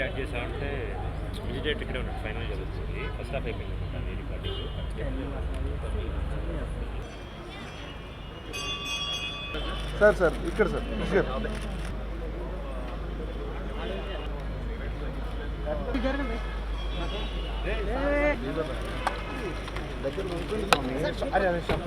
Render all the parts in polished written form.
Add చేసా అంటే immediate ఇక్కడే ఉన్నాడు ఫైనల్ జరుగుతుంది ఫస్ట్ హాఫ్ అయిపోయింది అనమాట రికార్డింగ్ సార్ ఇక్కడ సార్ అరే వెనక్కి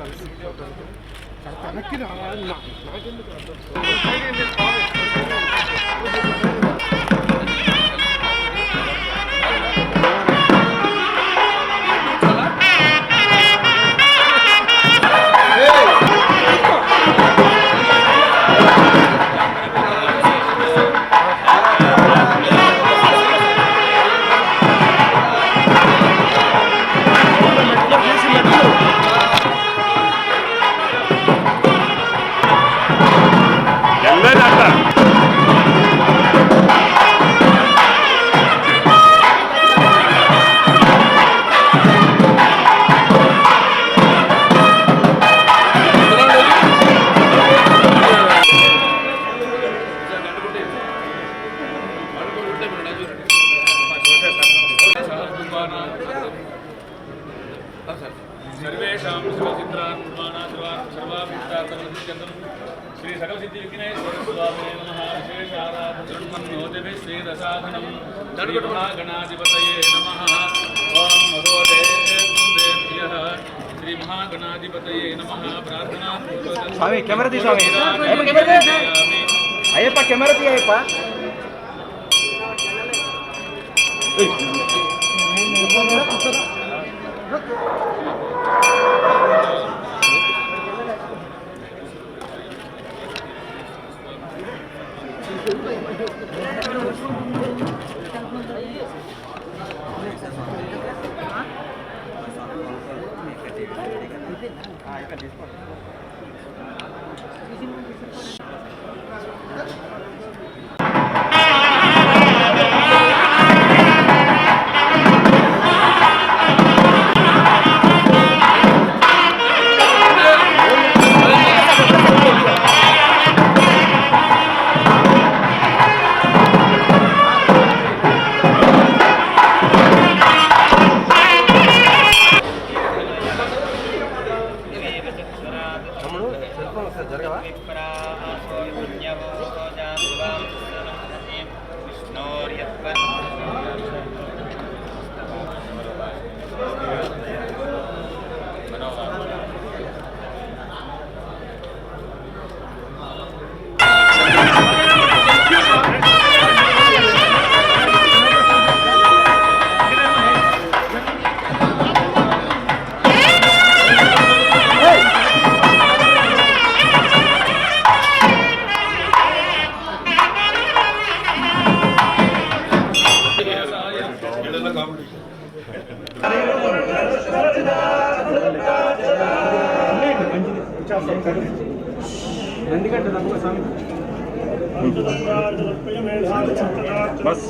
सर्वेषां शिवचित्रान् श्री सकल सिद्धि विघ्नेश्वर स्वामिने नमः विशेष आराधनोतिभिः श्रीदसाधनं श्रीमहागणाधिपतये नमः ओं महोदेभ्यः श्री महागणाधिपतये नमः प्रार्थना स्वामी कैमरा दी स्वामी अय्यप्पा कैमरा दी अय्यप्पा बस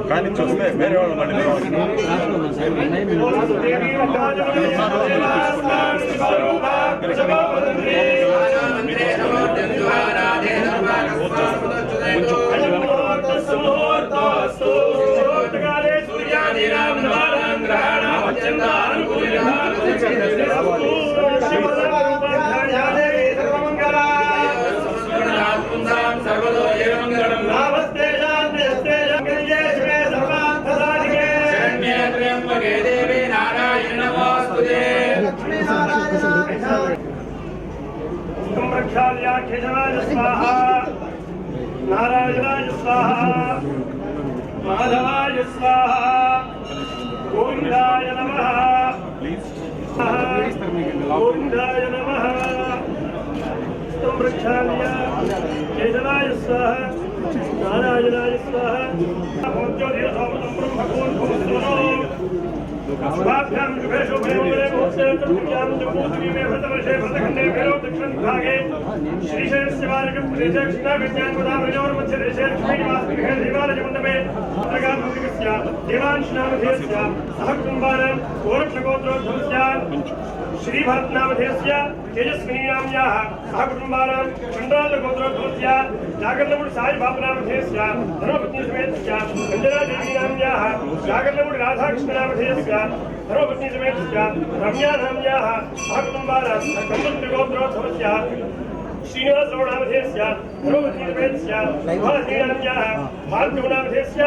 खाली चूస్తే వేరే వాళ్ళు మళ్ళీ नारायणाय स्वाहा माधवाय स्वाहा गोविंदाय नमः गोविंदाय नमः प्रक्षाल्य केशवाय स्वाहा नारायणाय स्वाहा स्वाभ्यां जुगेषु भैरवरे भूते तत्त्वज्ञां जपूतमी में भरतवर्षे भरतखण्डे भैरव दक्षिण भागे श्रीशैलस्य वार्गं प्रदेशे कृष्णागत्यां गोदावरीयोर्मध्ये देशे लक्ष्मीनिवासगृहे देवालयमण्डपे भद्रकाभूतिकस्य देवांशनामधेयस्य सह कुटुम्बानां गोरक्षगोत्रोद्भवस्य श्रीभरतनामधेयस्य तेजस्विनीनाम्याः सहकुटुम्बानां मण्डलगोत्रोद्भवस्य जागर्लमुडि साईबाबुनामधेयस्य धर्मपत्नीसमेतस्य अञ्जनादेवीनाम्याः जागर्लमुडि राधाकृष्णनामधेयस्य धर्मपत्नीसमेतस्य रम्यानाम्याः सहकुटुम्बानां मण्डलगोत्रोद्भवस्य श्रीनिवासरावनामधेयस्य धर्मपत्नीसमेतस्य सुभाषिनीनाम्याः भार्गवनामधेयस्य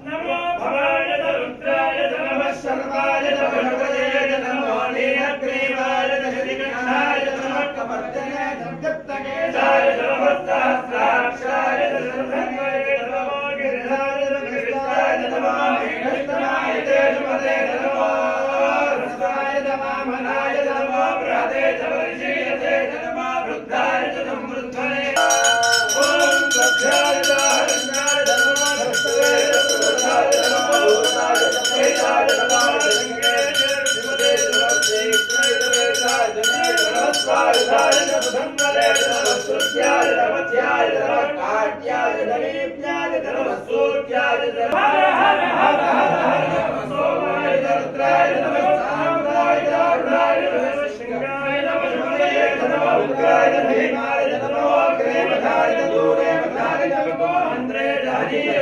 नमो भवाय रुद्राय नमः सर्वाय नमो नीलग्रीवाय श्रीकृष्णाय नमः कमर्दने जगत्तकेशाय नमः सहस्राक्षाय नमो गिरिधाय कृष्णाय नमः कृष्णाय देशपते नमो रसाय नमः मनाय नमो बृहदे च वर्षीयते नमः वृद्धाय च संवृद्धने ओम लक्ष्याय हरण्याय नमः भक्तवे सुरताय नमः भूताय तेजाय नमः गंगे विमले नमस्ते कृष्णाय नमः स्वाहाय नमः सुत्याय नमस्याय नमः काट्याय नमः नमः सूर्याय नमः हर हर हर हर नमः सोमाय रुद्राय नमः साम्राय अरुणाय नमः सिंहाय नमः शुभये नमः उग्राय भीमाय नमः अग्रेमधाय दूरे मधाय नमः अंद्रे हरिये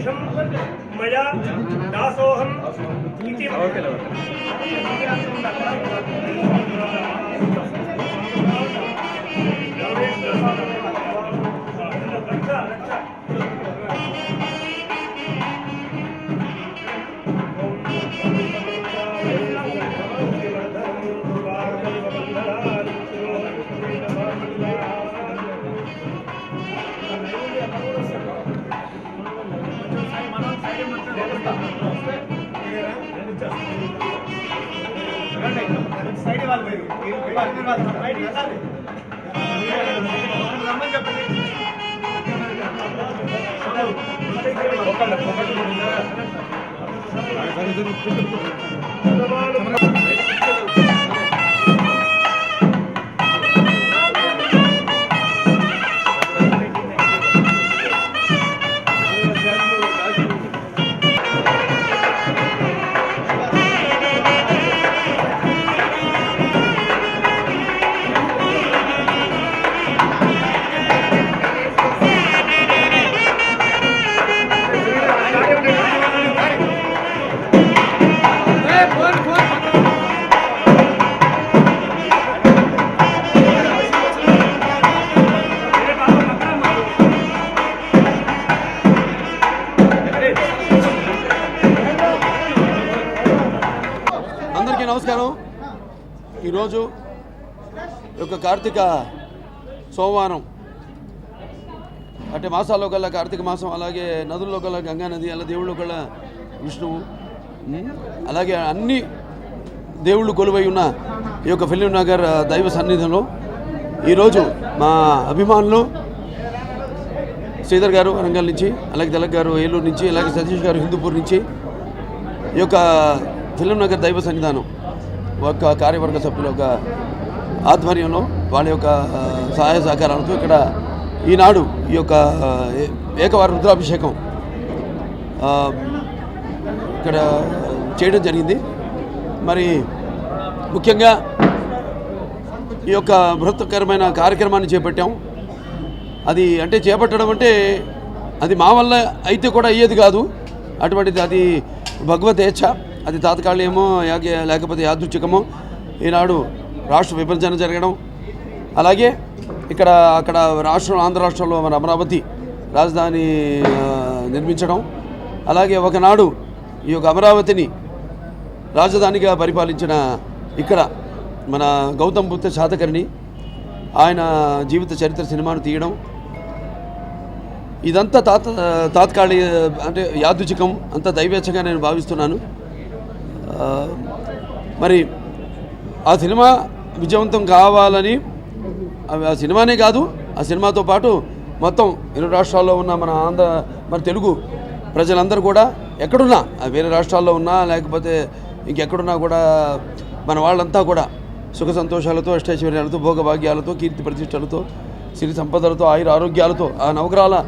वेषं मया दासोऽहम् इति అందరికీ నమస్కారం. ఈరోజు యొక్క కార్తీక సోమవారం అంటే మాసాల్లో కల్లా కార్తీక మాసం, అలాగే నదుల్లో కల్లా గంగా నది, అలా దేవుళ్ళు కల్లా విష్ణువు, అలాగే అన్ని దేవుళ్ళు కొలువై ఉన్న ఈ యొక్క ఫిలిం నగర్ దైవ సన్నిధిలో ఈరోజు మా అభిమానులు శ్రీధర్ గారు వరంగల్ నుంచి, అలాగే తిలక్ గారు ఏలూరు నుంచి, అలాగే సతీష్ గారు హిందూపూర్ నుంచి ఈ యొక్క ఫిలిం నగర్ దైవ సన్నిధానం ఒక కార్యవర్గ సభ్యుల యొక్క ఆధ్వర్యంలో వాళ్ళ యొక్క సహాయ సహకారాలతో ఇక్కడ ఈనాడు ఈ యొక్క ఏకవార రుద్రాభిషేకం ఇక్కడ చేయడం జరిగింది. మరి ముఖ్యంగా ఈ యొక్క బృహత్కరమైన కార్యక్రమాన్ని చేపట్టాం. అది అంటే చేపట్టడం అంటే అది మా వల్ల అయితే కూడా అయ్యేది కాదు. అటువంటిది అది భగవతేచ్ఛ, అది తాత్కాలికమో లేకపోతే యాదృచ్ఛికమో ఈనాడు రాష్ట్ర విభజన జరగడం, అలాగే అక్కడ రాష్ట్రం ఆంధ్ర రాష్ట్రంలో మన అమరావతి రాజధాని నిర్మించడం, అలాగే ఒకనాడు ఈ యొక్క అమరావతిని రాజధానిగా పరిపాలించిన ఇక్కడ మన గౌతమ్ బుద్ధ శాతకర్ణి ఆయన జీవిత చరిత్ర సినిమాను తీయడం, ఇదంతా తాత్కాలిక అంటే యాదృచ్ఛికం, అంతా దైవేచ్ఛగా నేను భావిస్తున్నాను. మరి ఆ సినిమా విజయవంతం కావాలని, ఆ సినిమానే కాదు, ఆ సినిమాతో పాటు మొత్తం ఇరు రాష్ట్రాల్లో ఉన్న మన తెలుగు ప్రజలందరూ కూడా ఎక్కడున్నా, వేరే రాష్ట్రాల్లో ఉన్నా లేకపోతే ఇంకెక్కడున్నా కూడా మన వాళ్ళంతా కూడా సుఖ సంతోషాలతో, అష్టైశ్వర్యాలతో, భోగభాగ్యాలతో, కీర్తి ప్రతిష్టలతో, సిరి సంపదలతో, ఆయుర ఆరోగ్యాలతో ఆ నవగ్రహాల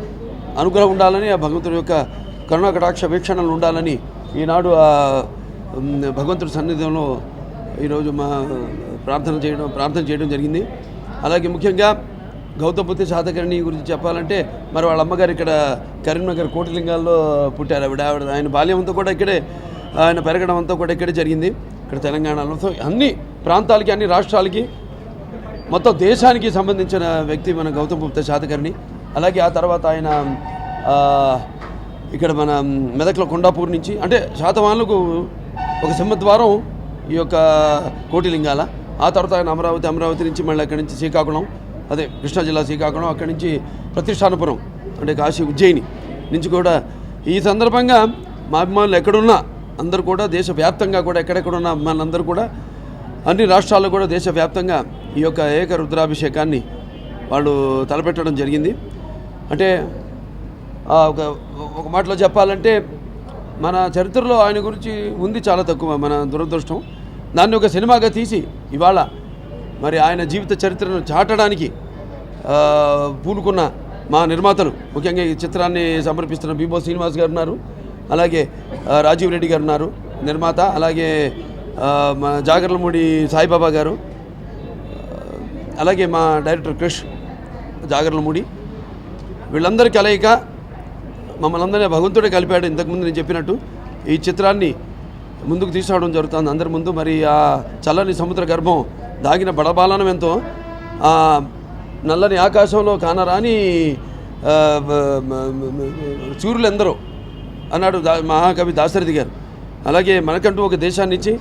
అనుగ్రహం ఉండాలని, ఆ భగవంతుడి యొక్క కరుణా కటాక్ష వీక్షణలు ఉండాలని ఈనాడు ఆ భగవంతుడి సన్నిధిలో ఈరోజు ప్రార్థన చేయడం జరిగింది. అలాగే ముఖ్యంగా గౌతమ్ బుద్ధ శాతకర్ణి గురించి చెప్పాలంటే మరి వాళ్ళ అమ్మగారు ఇక్కడ కరీంనగర్ కోటిలింగాల్లో పుట్టారు. ఆయన బాల్యం అంతా కూడా ఇక్కడే, ఆయన పెరగడం అంతా కూడా ఇక్కడే జరిగింది, ఇక్కడ తెలంగాణలో. సో అన్ని ప్రాంతాలకి, అన్ని రాష్ట్రాలకి, మొత్తం దేశానికి సంబంధించిన వ్యక్తి మన గౌతమ్ బుద్ధ శాతకర్ణి. అలాగే ఆ తర్వాత ఆయన ఇక్కడ మన మెదక్లో కొండాపూర్ నుంచి, అంటే శాతవాహనులకు ఒక సింహద్వారం ఈ యొక్క కోటిలింగాల. ఆ తర్వాత ఆయన అమరావతి నుంచి మళ్ళీ అక్కడి నుంచి శ్రీకాకుళం, అదే కృష్ణా జిల్లా శ్రీకాకుళం, అక్కడి నుంచి ప్రతిష్టానపురం అంటే కాశీ ఉజ్జయిని నుంచి కూడా. ఈ సందర్భంగా మా అభిమానులు ఎక్కడున్నా అందరూ కూడా దేశవ్యాప్తంగా కూడా ఎక్కడెక్కడున్న అభిమానులందరూ కూడా అన్ని రాష్ట్రాల్లో కూడా దేశవ్యాప్తంగా ఈ యొక్క ఏక రుద్రాభిషేకాన్ని వాళ్ళు తలపెట్టడం జరిగింది. అంటే ఒక మాటలో చెప్పాలంటే మన చరిత్రలో ఆయన గురించి ఉంది చాలా తక్కువ, మన దురదృష్టం. దాన్ని ఒక సినిమాగా తీసి ఇవాళ మరి ఆయన జీవిత చరిత్రను చాటడానికి పూనుకున్న మా నిర్మాతలు, ముఖ్యంగా ఈ చిత్రాన్ని సమర్పిస్తున్న బీబో శ్రీనివాస్ గారు ఉన్నారు, అలాగే రాజీవ్ రెడ్డి గారు ఉన్నారు నిర్మాత, అలాగే మన జాగర్లమూడి సాయిబాబా గారు, అలాగే మా డైరెక్టర్ క్రిష్ జాగర్లమూడి, వీళ్ళందరి కలయిక మమ్మల్ని అందరినీ భగవంతుడే కలిపాడు. ఇంతకుముందు నేను చెప్పినట్టు ఈ చిత్రాన్ని ముందుకు తీసుకురావడం జరుగుతుంది అందరి ముందు. మరి ఆ చల్లని సముద్ర గర్భం దాగిన బడబాలనం ఎంతో, నల్లని ఆకాశంలో కానరాని సూర్యులు ఎందరో అన్నాడు మహాకవి దాశరథి గారు. అలాగే మనకంటూ ఒక దేశాన్ని ఇచ్చి,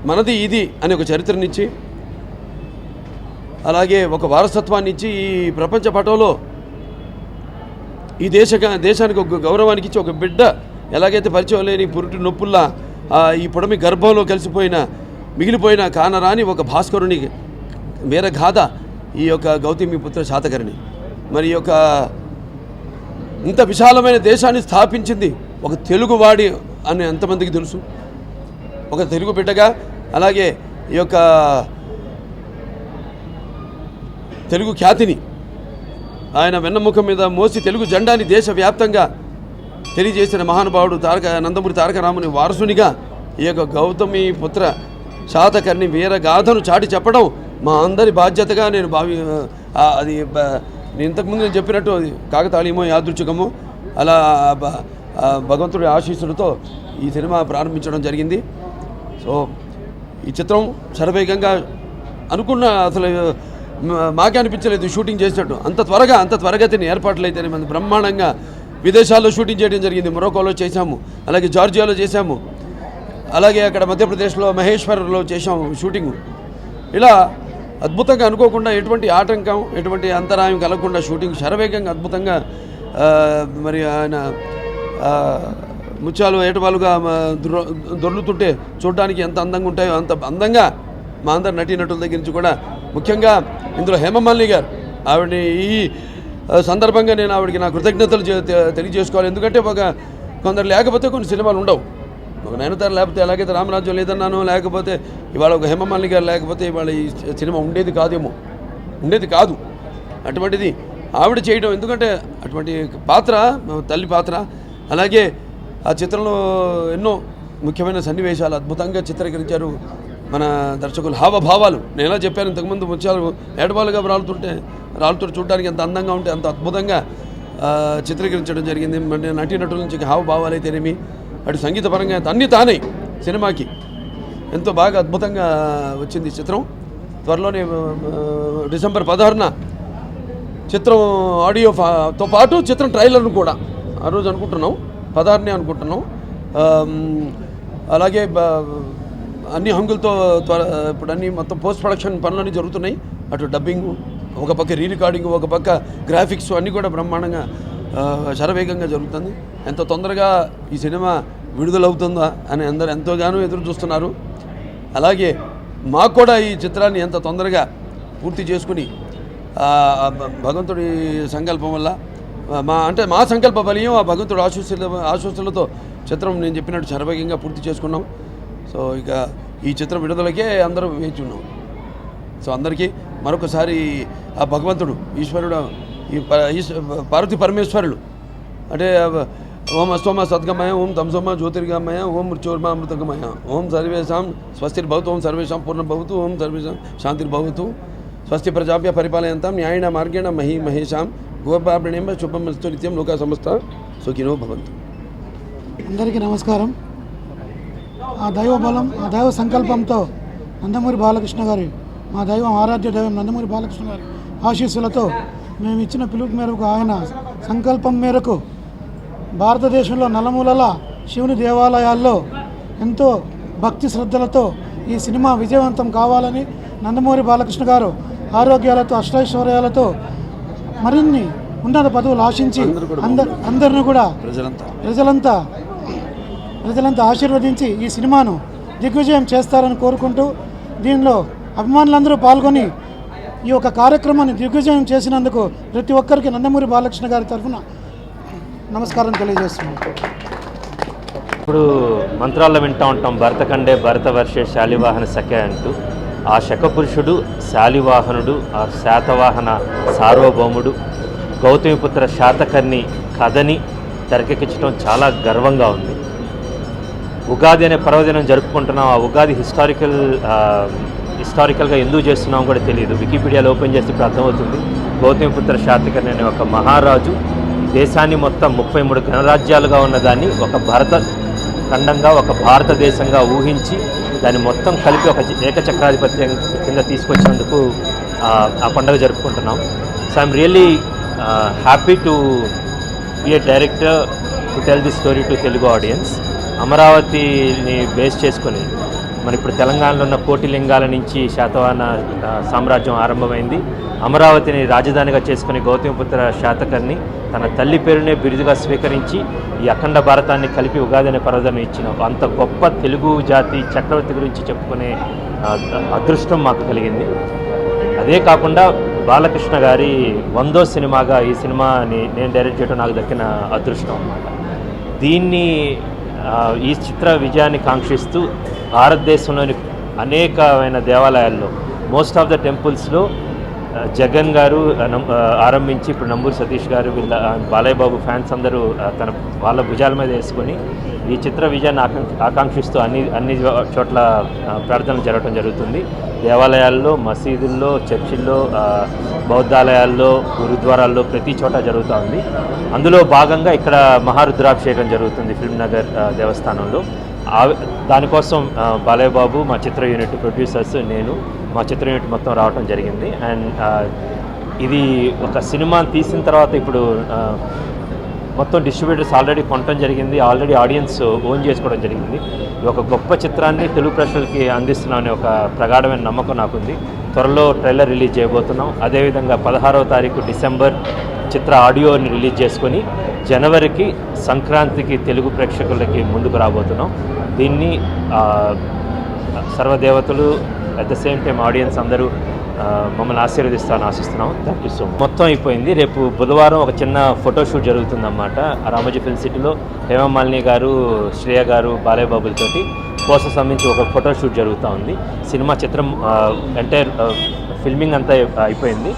మనది ఇది అని ఒక చరిత్రనిచ్చి, అలాగే ఒక వారసత్వాన్ని ఇచ్చి, ఈ ప్రపంచ పటంలో ఈ దేశానికి ఒక గౌరవానికి ఇచ్చి, ఒక బిడ్డ ఎలాగైతే పరిచయం లేని పురుటి నొప్పుల్లా ఈ పొడమి గర్భంలో మిగిలిపోయిన కానరాని ఒక భాస్కరుని వీరగాథ ఈ యొక్క గౌతమిపుత్ర శాతకర్ణి. మరి ఈ యొక్క ఇంత విశాలమైన దేశాన్ని స్థాపించింది ఒక తెలుగువాడి అని ఎంతమందికి తెలుసు? ఒక తెలుగు బిడ్డగా, అలాగే ఈ యొక్క తెలుగు ఖ్యాతిని ఆయన వెన్నముఖం మీద మోసి తెలుగు జెండాని దేశవ్యాప్తంగా తెలియజేసిన మహానుభావుడు నందమూరి తారక రాముని వారసునిగా ఈ యొక్క గౌతమి పుత్ర శాతకర్ణి వీరగాథను చాటి చెప్పడం మా అందరి బాధ్యతగా నేను అది నేను ఇంతకుముందు నేను చెప్పినట్టు అది కాకతాళీయమో యాదృచ్ఛికమో అలా భగవంతుడి ఆశీస్సులతో ఈ సినిమా ప్రారంభించడం జరిగింది. సో ఈ చిత్రం శరవేగంగా అనుకున్న అసలు మాకే అనిపించలేదు షూటింగ్ చేసినట్టు. అంత త్వరగతిని ఏర్పాట్లు అయితే మన బ్రహ్మాండంగా విదేశాల్లో షూటింగ్ చేయడం జరిగింది. మొరొకోలో చేశాము, అలాగే జార్జియాలో చేశాము, అలాగే అక్కడ మధ్యప్రదేశ్లో మహేశ్వర్లో చేశాము షూటింగు. ఇలా అద్భుతంగా అనుకోకుండా ఎటువంటి ఆటంకం, ఎటువంటి అంతరాయం కలగకుండా షూటింగ్ శరవేగంగా అద్భుతంగా మరి ఆయన ముత్యాలు ఏటవాలుగా దొర్లుతుంటే చూడడానికి ఎంత అందంగా ఉంటాయో అంత అందంగా మా అందరి నటీనటుల దగ్గర నుంచి కూడా, ముఖ్యంగా ఇందులో హేమమాలిని గారు, ఆవిడని ఈ సందర్భంగా నేను ఆవిడకి నా కృతజ్ఞతలు తెలియజేసుకోవాలి. ఎందుకంటే కొందరు లేకపోతే కొన్ని సినిమాలు ఉండవు. ఒక నయనతార లేకపోతే, ఎలాగైతే రామరాజ్యం లేదన్నాను, లేకపోతే ఇవాళ ఒక హేమమాలిని గారు లేకపోతే ఇవాళ ఈ సినిమా ఉండేది కాదు. అటువంటిది ఆవిడ చేయడం, ఎందుకంటే అటువంటి పాత్ర తల్లి పాత్ర. అలాగే ఆ చిత్రంలో ఎన్నో ముఖ్యమైన సన్నివేశాలు అద్భుతంగా చిత్రీకరించారు మన దర్శకులు. హావభావాలు నేను ఎలా చెప్పాను ఇంతకుముందు, ముత్యాలు ఏటవాలుగా రాళ్ళతో చూడడానికి ఎంత అందంగా ఉంటే అంత అద్భుతంగా చిత్రీకరించడం జరిగింది. నటీనటుల నుంచి హావభావాలు అయితేనేమి, అటు సంగీతపరంగా అన్నీ తానే సినిమాకి ఎంతో బాగా అద్భుతంగా వచ్చింది చిత్రం. త్వరలోనే డిసెంబర్ 16న చిత్రం ఆడియోతో పాటు చిత్రం ట్రైలర్ను కూడా ఆ రోజు అనుకుంటున్నాం, 16నే అనుకుంటున్నాం. అలాగే అన్ని హంగులతో ఇప్పుడు అన్నీ మొత్తం పోస్ట్ ప్రొడక్షన్ పనులన్నీ జరుగుతున్నాయి. అటు డబ్బింగ్ ఒక పక్క, రీ రికార్డింగ్ ఒక పక్క, గ్రాఫిక్స్ అన్నీ కూడా బ్రహ్మాండంగా శరవేగంగా జరుగుతుంది. ఎంత తొందరగా ఈ సినిమా విడుదలవుతుందా అని అందరూ ఎంతోగానో ఎదురు చూస్తున్నారు. అలాగే మాకు కూడా ఈ చిత్రాన్ని ఎంత తొందరగా పూర్తి చేసుకుని భగవంతుడి సంకల్పం వల్ల మా సంకల్ప బలీయం, ఆ భగవంతుడి ఆశీస్సులతో చిత్రం నేను చెప్పినట్టు శరవేగంగా పూర్తి చేసుకున్నాం. సో ఇక ఈ చిత్రం విడుదలకే అందరూ వేచి ఉన్నాం. సో అందరికీ మరొకసారి ఆ భగవంతుడు, ఈశ్వరుడు, ఈ పార్వతీ పరమేశ్వరులు అంటే ఓం అస్తోమ సద్గమయ, ఓం తంసోమ జ్యోతిర్గమయ, ఓం మృత్యోర్మామృతగమయ, ఓం సర్వేషాం స్వస్తిర్భవతు, ఓం సర్వేషాం పూర్ణభవతు, ఓం సర్వేషాం శాంతిర్భవతు, స్వస్తి ప్రజాభ్య పరిపాలయంతాం న్యాయేన మార్గేణ మహేషాం గోపాప్రణేమ శుభమస్తు నిత్యం లోకా సమస్త సుఖినో భవంతు. అందరికీ నమస్కారం. ఆ దైవ బలం, ఆ దైవ సంకల్పంతో నందమూరి బాలకృష్ణ గారి, మా దైవం, ఆరాధ్య దైవం నందమూరి బాలకృష్ణ గారి ఆశీస్సులతో మేము ఇచ్చిన పిలుపు మేరకు, ఆయన సంకల్పం మేరకు భారతదేశంలో నలుమూలల శివుని దేవాలయాల్లో ఎంతో భక్తి శ్రద్ధలతో ఈ సినిమా విజయవంతం కావాలని, నందమూరి బాలకృష్ణ గారు ఆరోగ్యాలతో, అష్టైశ్వర్యాలతో మరిన్ని ఉన్నత పదవులు ఆశించి అందరిని కూడా ప్రజలంతా ఆశీర్వదించి ఈ సినిమాను దిగ్విజయం చేస్తారని కోరుకుంటూ, దీనిలో అభిమానులందరూ పాల్గొని ఈ యొక్క కార్యక్రమాన్ని దిగ్విజయం చేసినందుకు ప్రతి ఒక్కరికి నందమూరి బాలకృష్ణ గారి తరఫున నమస్కారం తెలియజేస్తున్నాం. ఇప్పుడు మంత్రాల్లో వింటూ ఉంటాం, భరతఖండే భరతవర్షే శాలివాహన సఖ అంటూ. ఆ శకపురుషుడు, శాలివాహనుడు, ఆ శాతవాహన సార్వభౌముడు గౌతమిపుత్ర శాతకర్ణి కథని తెరకెక్కించడం చాలా గర్వంగా ఉంది. ఉగాది అనే పర్వదినం జరుపుకుంటున్నాం. ఆ ఉగాది హిస్టారికల్గా ఎందుకు చేస్తున్నాం కూడా తెలియదు. వికీపీడియాలో ఓపెన్ చేస్తే ఇప్పుడు అర్థమవుతుంది. గౌతమిపుత్ర శాతకర్ణి అనే ఒక మహారాజు దేశాన్ని మొత్తం 33 గణరాజ్యాలుగా ఉన్నదాన్ని ఒక భారత ఖండంగా ఒక భారతదేశంగా ఊహించి దాన్ని మొత్తం కలిపి ఒక ఏకచక్రాధిపత్యం కింద తీసుకొచ్చినందుకు ఆ పండుగ జరుపుకుంటున్నాం. So I'm really happy to be A director to tell the story to Telugu audience. అమరావతిని బేస్ చేసుకొని మరి ఇప్పుడు తెలంగాణలో ఉన్న కోటి లింగాల నుంచి శాతవాహన సామ్రాజ్యం ఆరంభమైంది. అమరావతిని రాజధానిగా చేసుకుని గౌతమిపుత్ర శాతకర్ణి తన తల్లి పేరునే బిరుదుగా స్వీకరించి ఈ అఖండ భారతాన్ని కలిపి ఉగాది అనే పర్వతాన్ని ఇచ్చిన అంత గొప్ప తెలుగు జాతి చక్రవర్తి గురించి చెప్పుకునే అదృష్టం మాకు కలిగింది. అదే కాకుండా బాలకృష్ణ గారి 100వ సినిమాగా ఈ సినిమాని నేను డైరెక్ట్ చేయడం నాకు దక్కిన అదృష్టం అన్నమాట. దీన్ని ఈ చిత్ర విజయాన్ని కాంక్షిస్తూ భారతదేశంలోని అనేకమైన దేవాలయాల్లో మోస్ట్ ఆఫ్ ద టెంపుల్స్లో జగన్ గారు ఆరంభించి ఇప్పుడు నంబూరి సతీష్ గారు వీళ్ళ బాలయ్య బాబు ఫ్యాన్స్ అందరూ వాళ్ళ భుజాల మీద వేసుకొని ఈ చిత్ర విజయాన్ని ఆకాంక్షిస్తూ అన్ని చోట్ల ప్రార్థనలు జరగడం జరుగుతుంది. దేవాలయాల్లో, మసీదుల్లో, చర్చిల్లో, బౌద్ధాలయాల్లో, గురుద్వారాల్లో ప్రతి చోట జరుగుతూ ఉంది. అందులో భాగంగా ఇక్కడ మహారుద్రాభిషేకం జరుగుతుంది ఫిల్మ్ నగర్ దేవస్థానంలో. దానికోసం బాలయ్య బాబు, మా చిత్ర యూనిట్ ప్రొడ్యూసర్స్, నేను, మా చిత్ర యూనిట్ మొత్తం రావడం జరిగింది. అండ్ ఇది ఒక సినిమా తీసిన తర్వాత ఇప్పుడు మొత్తం డిస్ట్రిబ్యూటర్స్ ఆల్రెడీ కొనడం జరిగింది, ఆల్రెడీ ఆడియన్స్ ఓన్ చేసుకోవడం జరిగింది. ఇది ఒక గొప్ప చిత్రాన్ని తెలుగు ప్రేక్షకులకి అందిస్తున్నామనే ఒక ప్రగాఢమైన నమ్మకం నాకుంది. త్వరలో ట్రైలర్ రిలీజ్ చేయబోతున్నాం. అదేవిధంగా 16వ తారీఖు డిసెంబర్ చిత్ర ఆడియోని రిలీజ్ చేసుకొని జనవరికి సంక్రాంతికి తెలుగు ప్రేక్షకులకి ముందుకు రాబోతున్నాం. దీన్ని సర్వదేవతలు at the same time audience అందరూ మమ్మల్ని ఆశీర్వదిస్తారని థ్యాంక్ యూ సో మచ్. మొత్తం అయిపోయింది. రేపు బుధవారం ఒక చిన్న ఫోటోషూట్ జరుగుతుందన్నమాట రామోజీ ఫిల్మ్ సిటీలో. హేమమాలిని గారు, శ్రేయ గారు, బాలయ్య బాబులతోటి కోసం సంబంధించి ఒక ఫోటోషూట్ జరుగుతూ ఉంది. సినిమా చిత్రం ఎంటైర్ ఫిల్మింగ్ అంతా అయిపోయింది.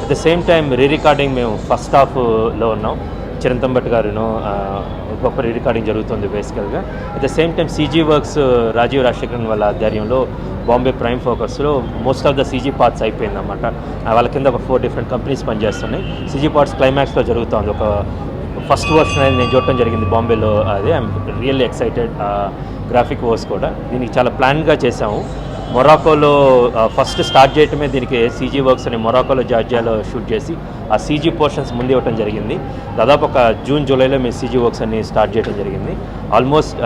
At the same time re recording మేము ఫస్ట్ హాఫ్లో ఉన్నాం. చిరంతం భట్ గారును గొప్ప రీ రికార్డింగ్ జరుగుతుంది బేసికల్గా. At the same time CG works Rajiv Rajasekharan వాళ్ళ ఆధ్వర్యంలో బాంబే ప్రైమ్ ఫోకస్లో most of the CG parts అయిపోయిందన్నమాట. వాళ్ళ కింద ఒక 4 డిఫరెంట్ కంపెనీస్ పనిచేస్తున్నాయి. సీజీ పార్ట్స్ క్లైమాక్స్లో జరుగుతుంది. ఒక ఫస్ట్ వర్షన్ అనేది నేను చూడటం జరిగింది బాంబేలో. అది I'm really excited. Graphic works కూడా దీనికి చాలా ప్లాన్గా చేసాము. మొరాకోలో ఫస్ట్ స్టార్ట్ చేయటమే దీనికి సీజీ వర్క్స్ అని మొరాకోలో జార్జియాలో షూట్ చేసి ఆ సీజీ పోర్షన్స్ ముందు ఇవ్వడం జరిగింది. దాదాపు ఒక జూన్ జూలైలో మేము సీజీ వర్క్స్ అన్ని స్టార్ట్ చేయడం జరిగింది. ఆల్మోస్ట్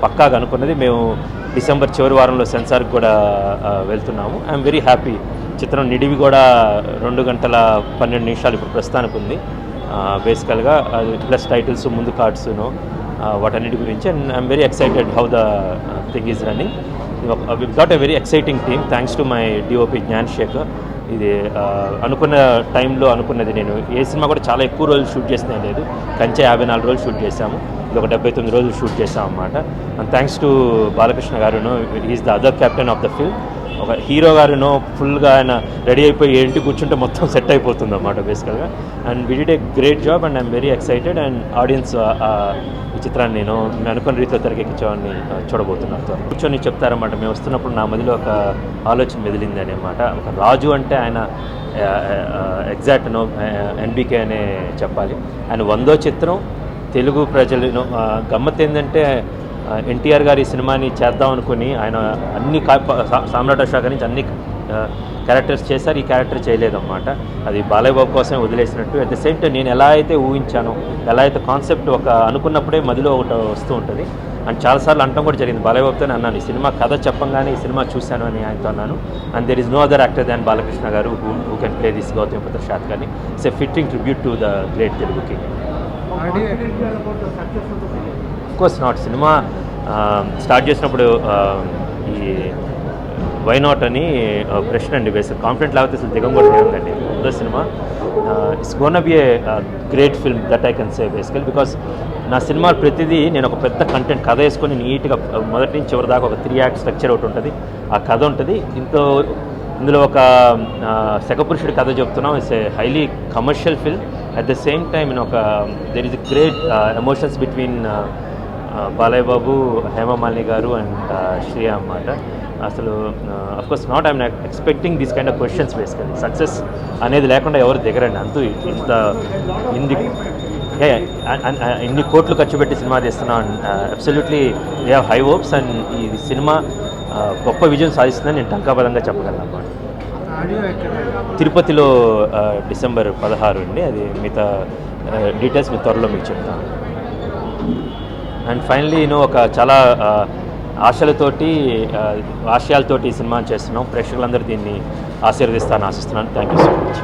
పక్కాగా అనుకున్నది మేము డిసెంబర్ చివరి వారంలో సెన్సార్కి కూడా వెళ్తున్నాము. I'm very happy. చిత్రం నిడివి కూడా 2 గంటల 12 నిమిషాలు ఇప్పుడు ప్రస్తుతానికి ఉంది. బేసికల్గా ప్లస్ టైటిల్స్, ముందు కార్డ్స్ను వాటన్నిటి గురించి. And I'm very excited how the thing is running. we've got a very exciting team thanks to my DOP Gnan Shekhar. ఇది అనుకున్న టైంలో అనుకున్నది. నేను ఏ సినిమా కూడా చాలా ఎక్కువ రోజులు షూట్ చేసినా లేదు. కంచె 54 రోజులు షూట్ చేశాము. ఇది ఒక 79 రోజులు షూట్ చేసాం అన్నమాట. అండ్ థ్యాంక్స్ టు బాలకృష్ణ గారును, is the other captain of the film. ఒక హీరో గారును ఫుల్గా ఆయన రెడీ అయిపోయి ఏంటి కూర్చుంటే మొత్తం సెట్ అయిపోతుంది అన్నమాట బేసికల్గా. And we did a great job and I'm very excited. And audience ఈ చిత్రాన్ని నేను అనుకున్న రీతిలో తెరకెక్కించామని చూడబోతున్నాను. కూర్చొని చెప్తారన్నమాట. మేము వస్తున్నప్పుడు నా మదిలో ఒక ఆలోచన మెదిలింది అనమాట. ఒక రాజు అంటే ఆయన ఎగ్జాక్ట్ ఎన్బీకే అనే చెప్పాలి. ఆయన 100వ చిత్రం తెలుగు ప్రజలను గమ్మత్ ఏంటంటే ఎన్టీఆర్ గారి సినిమాని చేద్దాం అనుకుని ఆయన అన్ని సామ్రాట్ అశోక నుంచి అన్ని క్యారెక్టర్స్ చేశారు. ఈ క్యారెక్టర్ చేయలేదన్నమాట. అది బాలయ్య బాబు కోసమే వదిలేసినట్టు. అట్ ద సేమ్ టైం నేను ఎలా అయితే ఊహించానో, ఎలా అయితే కాన్సెప్ట్ ఒక అనుకున్నప్పుడే మధ్యలో ఒకటి వస్తూ ఉంటుంది. అండ్ చాలాసార్లు అంటాం కూడా జరిగింది. బాలయ్య బాబుతోనే అన్నాను, ఈ సినిమా కథ చెప్పంగానే ఈ సినిమా చూశాను అని ఆయనతో అన్నాను. And there is no other actor than Balakrishna garu who can play this Gautamiputra Satakarni. It's a fitting tribute to the great Telugu king. Course not. Cinema start చేసినప్పుడు ఈ వై నాట్ అని ప్రశ్న అండి. బేసిక్ కాన్ఫిడెంట్ లేకపోతే అసలు దిగం కూడా లేదండి. ముందు సినిమా it's gonna be a great film that I can say basically. Because నా సినిమా ప్రతిదీ నేను ఒక పెద్ద కంటెంట్ కథ వేసుకొని నీట్గా మొదటి నుంచి చివరి దాకా ఒక 3 యాక్ట్ స్ట్రక్చర్ ఒకటి ఉంటుంది. ఆ కథ ఉంటుంది. ఇందులో ఒక శకపురుషుడి కథ చెప్తున్నాం. It's a highly commercial film. At the same time ఒక there is great emotions between Balayya Babu, Hema Malini garu and Shriya అన్నమాట. అసలు of course not I'm expecting this kind of questions basically. Success అనేది లేకుండా ఎవరు దిగరండి. అంతూ ఇంత ఇన్ని కోట్లు ఖర్చు పెట్టి సినిమా తీస్తున్నాం. Absolutely we have high hopes and ఈ సినిమా గొప్ప విజయం సాధిస్తుందని నేను టంకాబలంగా చెప్పగలను అన్నమాట. తిరుపతిలో డిసెంబర్ 16 అండి. అది మిగతా డీటెయిల్స్ మీ త్వరలో మీకు చెప్తాను. అండ్ ఫైనలీ ఒక చాలా ఆశయాలతోటి ఈ సినిమాని చేస్తున్నాం. ప్రేక్షకులందరూ దీన్ని ఆశీర్వదిస్తారని ఆశిస్తున్నాను. Thank you so much.